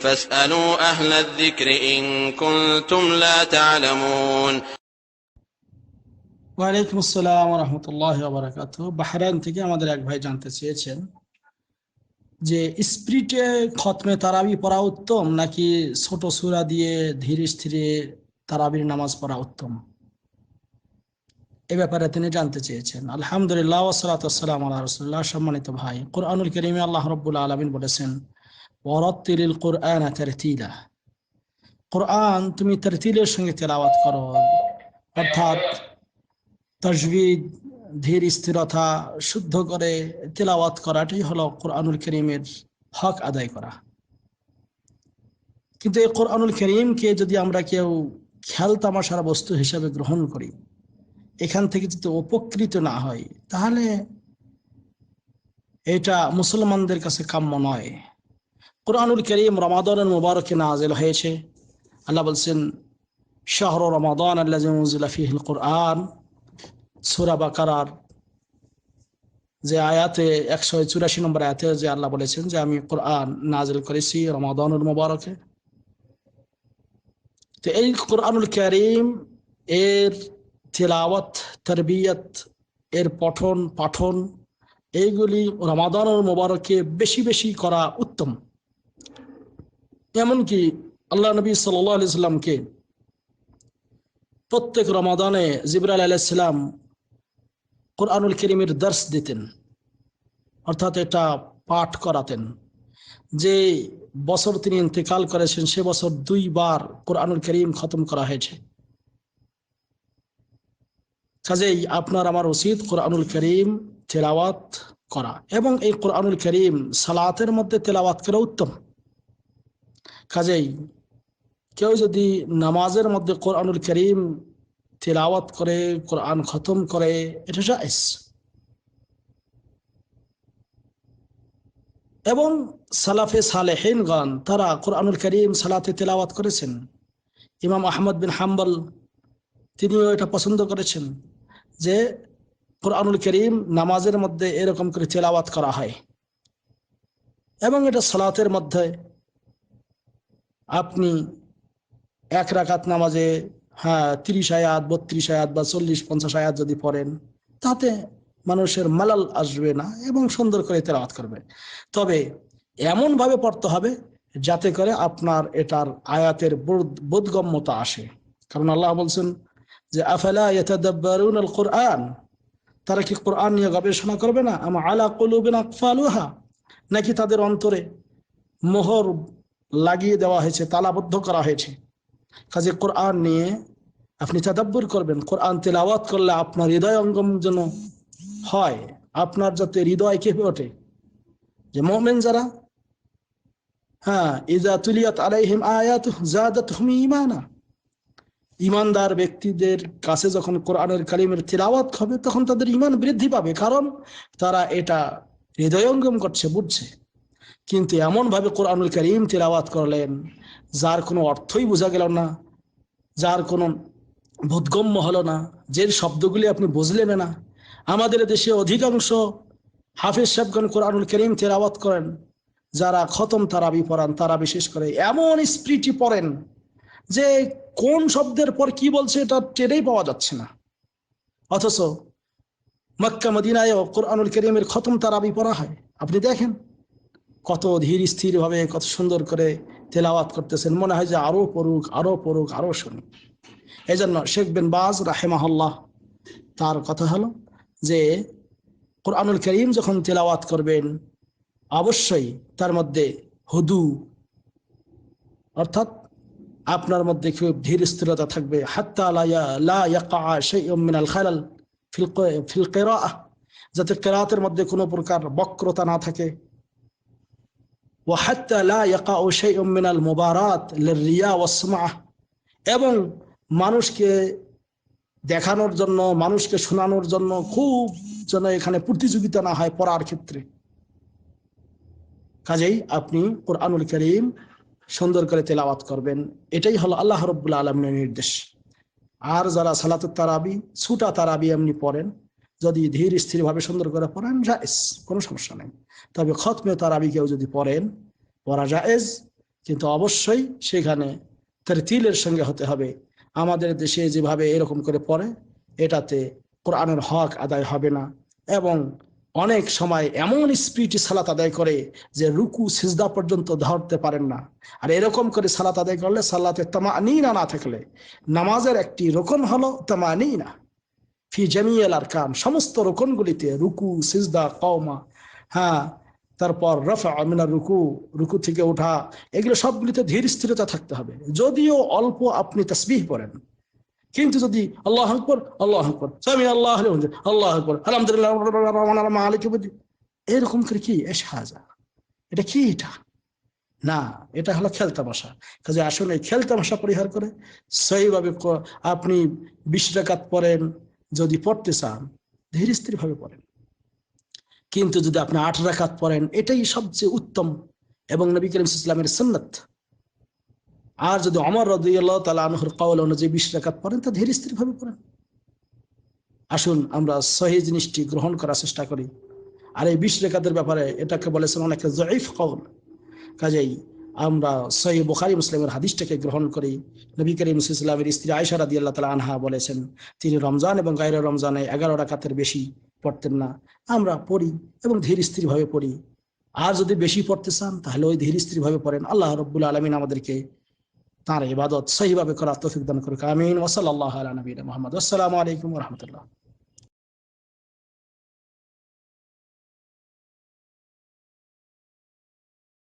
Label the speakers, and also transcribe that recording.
Speaker 1: فاسألوا أهل الذكر إن كنتم لا تعلمون.
Speaker 2: ওয়ালাইকুম আসসালাম ওয়া রাহমাতুল্লাহি ওয়া বারাকাতুহু। বাহরাইন থেকে আমাদের এক ভাই জানতে চেয়েছেন যে স্পিরিটে খতমে তারাবি পড়া উত্তম নাকি ছোট সূরা দিয়ে ধীরে স্থিরে তারাবির নামাজ পড়া উত্তম, এ ব্যাপারে তিনি জানতে চেয়েছেন। আলহামদুলিল্লাহ ওয়াসসালাতু ওয়াসসালামু আলা রাসূলিল্লাহ। সম্মানিত ভাই, কুরআনুল কারীমে আল্লাহ রাব্বুল আলামিন বলেছেন, ওয়ারাত্তিলিল কুরআনা তারতিলা। কুরআন তুমি তারতিলের সঙ্গে তেলাওয়াত করো, অর্থাৎ তাজবিদ, ধীর স্থিরতা শুদ্ধ করে তেলাওয়াত করাটাই হলো কোরআনুল কারীমের হক আদায় করা। কিন্তু এই কোরআনুল কারীমকে যদি আমরা কেউ খেল তামাশার বস্তু হিসেবে গ্রহণ করি, এখান থেকে যদি উপকৃত না হয়, তাহলে এটা মুসলমানদের কাছে কাম্য নয়। কোরআনুল কারীম রমাদানের মুবারকে নাযিল হয়েছে। আল্লাহ বলছেন, শাহরু রমাদান আল্লাযী উনজিলা ফীহিল কুরআন। সূরা বাকারার যে আয়াতে 184 নম্বর আয়াতে যে আল্লাহ বলেছেন যে আমি কোরআন নাযিল করেছি রমাদানুল মুবারকে। তো এই কোরআনুল কারীম এর তিলাওয়াত, তারবিয়ত, এর পঠন পাঠন এইগুলি রমাদানুল মুবারকে বেশি বেশি করা উত্তম। এমনকি আল্লাহ নবী সাল্লাল্লাহু আলাইহি সাল্লামকে প্রত্যেক রমাদানে জিবরাইল আলাইহিস সালাম কোরআনুল কারীমের দর্স দিতেন, অর্থাৎ এটা পাঠ করাতেন। যে বছর তিনি ইন্তেকাল করেছেন সে বছর 2 বার কোরআনুল কারীম খতম করা হয়েছে। কাজেই আপনার আমার উচিত কোরআনুল কারীম তেলাওয়াত করা, এবং এই কোরআনুল কারীম সালাতের মধ্যে তেলাওয়াত করা উত্তম। কাজেই কেউ যদি নামাজের মধ্যে কোরআনুল কারীম তেলাওয়াত করে, কোরআন খতম করে, এটা জায়েজ। এবং সালাফে সালেহিনগণ তারা কোরআনুল কারীম সালাতে তেলাওয়াত করেছেন। ইমাম আহমদ বিন হাম্বল তিনিও এটা পছন্দ করেছেন যে কোরআনুল কারীম নামাজের মধ্যে এরকম করে তেলাওয়াত করা হয়। এবং এটা সালাতের মধ্যে আপনি এক রাকাত নামাজে 30 আয়াত, 32 আয়াত বা 40-50 আয়াত যদি পড়েন, তাতে মানুষের মালাল আসবে না এবং সুন্দর করে তেলাওয়াত করবে। তবে এমন ভাবে পড়তে হবে যাতে করে আপনার এটার আয়াতের বোধগম্যতা আসে। কারণ আল্লাহ বলছেন যে আফালা ইয়াতাদাব্বারুনাল কুরআন, তারা কি কোরআন নিয়ে গবেষণা করবে না? আম আলা কুলুবিন আকফালুহা, নাকি তাদের অন্তরে মোহর লাগিয়ে দেওয়া হয়েছে, তালাবদ্ধ করা হয়েছে। কাজে কোরআন নিয়ে আপনি তাদাব্বুর করবেন। কোরআন তেলাওয়াত করলে আপনার হৃদয় অঙ্গম যেন হয়, আপনার যাতে হৃদয় কেঁপে ওঠে। যে মুমিন যারা, ইযা তুলিয়াত আলাইহিম আয়াতুহু যাদাতহুম ঈমানা, ঈমানদার ব্যক্তিদের কাছে যখন কোরআনের কারীমের তিলাওয়াত হবে তখন তাদের ঈমান বৃদ্ধি পাবে, কারণ তারা এটা হৃদয়ঙ্গম করছে, বুঝছে। কিন্তু এমন ভাবে কোরআনুল কারীম তিলাওয়াত করলেন যার কোনো অর্থই বোঝা গেল না, যার কোনো বোধগম্য হলো না, যে শব্দগুলি আপনি বুঝলেন না। আমাদের দেশে অধিকাংশ হাফেজ সাহেবগণ কোরআনুল কারীম তিলাওয়াত করেন, যারা খতম তারাবি পড়ান তারা বিশেষ করে এমন স্পিরিটে পড়েন যে কোন শব্দের পর কি বলছে এটা টেরেই পাওয়া যাচ্ছে না। অথচ মক্কা মদিনায় কোরআনুল কারীমের খতম তারাবি পড়া হয়। আপনি দেখেন কত ধীর স্থির ভাবে, কত সুন্দর করে তেলাওয়াত করতেছেন, মনে হয় যে আরো পড়ুক, আরো পড়ুক, আরো শুনুক। এই জন্য শেখ বিন বাজ রাহিমাহুল্লাহ তার কথা হলো যে কোরআনুল কারীম যখন তেলাওয়াত করবেন অবশ্যই তার মধ্যে হুদু, অর্থাৎ আপনার মধ্যে খুব ধীর স্থিরতা থাকবে। হাত্তা লা ইয়াকা শাইউম মিনাল খালাল ফিল কিরাআহ, যাতে কিরাআতের মধ্যে কোনো প্রকার বক্রতা না থাকে। ওয়া হাত্তা লা ইয়াকা শাইউম মিনাল মুবারাত লিররিয়া ওয়াস সুমআহ, এবং মানুষকে দেখানোর জন্য, মানুষকে শোনানোর জন্য খুব যেন এখানে প্রতিযোগিতা না হয় পড়ার ক্ষেত্রে। কাজেই আপনি কোরআনুল কারীম সুন্দর করে তেলাওয়াত করবেন, এটাই হলো আল্লাহ রাব্বুল আলামিনের নির্দেশ। আর যারা সালাতুত তারাবি, ছুটা তারাবি এমনি পড়েন, যদি ধীর স্থির ভাবে সুন্দর করে পড়েন জায়েজ, কোনো সমস্যা নেই। তবে খতমে তারাবি কেউ যদি পড়েন, পড়া জায়েজ, কিন্তু অবশ্যই সেখানে তারতিলের সঙ্গে হতে হবে। আমাদের দেশে যেভাবে এরকম করে পড়ে, এটাতে কোরআনের হক আদায় হবে না। এবং অনেক সময় এমন স্পিডে সালাত আদায় করে যে রুকু সিজদা পর্যন্ত ধরতে পারেন না। আর এরকম করে সালাত আদায় করলে, সালাতে তামানিনা না থাকলে, নামাজের একটি রকন হলো তামানিনা ফি জামিয়াল আরকান, সমস্ত রকনগুলিতে রুকু সিজদা কওমা, হ্যাঁ, তারপর রফা মিনার রুকু, রুকু থেকে ওঠা, এগুলো সবগুলিতে ধীর স্থিরতা থাকতে হবে। যদিও অল্প আপনি তাসবিহ পড়েন, কিন্তু যদি আল্লাহ আকবার আল্লাহ আকবার সামি আল্লাহ আল্লাহ আকবার আলহামদুলিল্লাহ মালিক ইয়াউমিদ্দিন, এরকম করে কি এশহাজা, এটা কি? এটা না, এটা হলো খেলতামাশা। কাজে আসলে খেলতামাশা পরিহার করে সহিভাবে আপনি 20 রাকাত পড়েন, যদি পড়তে চান ধীর স্থির ভাবে পড়েন। কিন্তু যদি আপনি 8 রাকাত পড়েন, এটাই সবচেয়ে উত্তম এবং নবী করিম সাল্লাল্লাহু আলাইহি ওয়াসাল্লামের সুন্নাত। আর যদি ওমর রাদিয়াল্লাহু তাআলা আনহুর কওল অনুযায়ী 20 রাকাত পড়েন, তা ধীর স্থির ভাবে পড়েন। আসুন আমরা সহিহ জিনিসটি গ্রহণ করার চেষ্টা করি। আর এই 20 রাকাতের ব্যাপারে এটাকে বলেছেন অনেকে যঈফ কওল। কাজেই আমরা সহিহ বুখারী মুসলিমের হাদিসটাকে গ্রহণ করি। নবী করিম সাল্লাল্লাহু আলাইহি ওয়াসাল্লামের স্ত্রী আয়েশা রাদিয়াল্লাহু তাআলা আনহা বলেছেন, তিনি রমজান এবং গায়রে রমজানে 11 রাকাতের বেশি পড়তেন না। আমরা পড়ি এবং ধীর স্থির ভাবে পড়ি। আর যদি বেশি পড়তে চান তাহলে ওই ধীর স্থির ভাবে পড়েন। আল্লাহ রাব্বুল আলামিন আমাদেরকে তার ইবাদত সহিভাবে করার তৌফিক দান করুক। আমিন। ওয়া সাল্লাল্লাহু আলা নবিয়িনা মুহাম্মদ। আসসালামু আলাইকুম ওয়া রাহমাতুল্লাহ।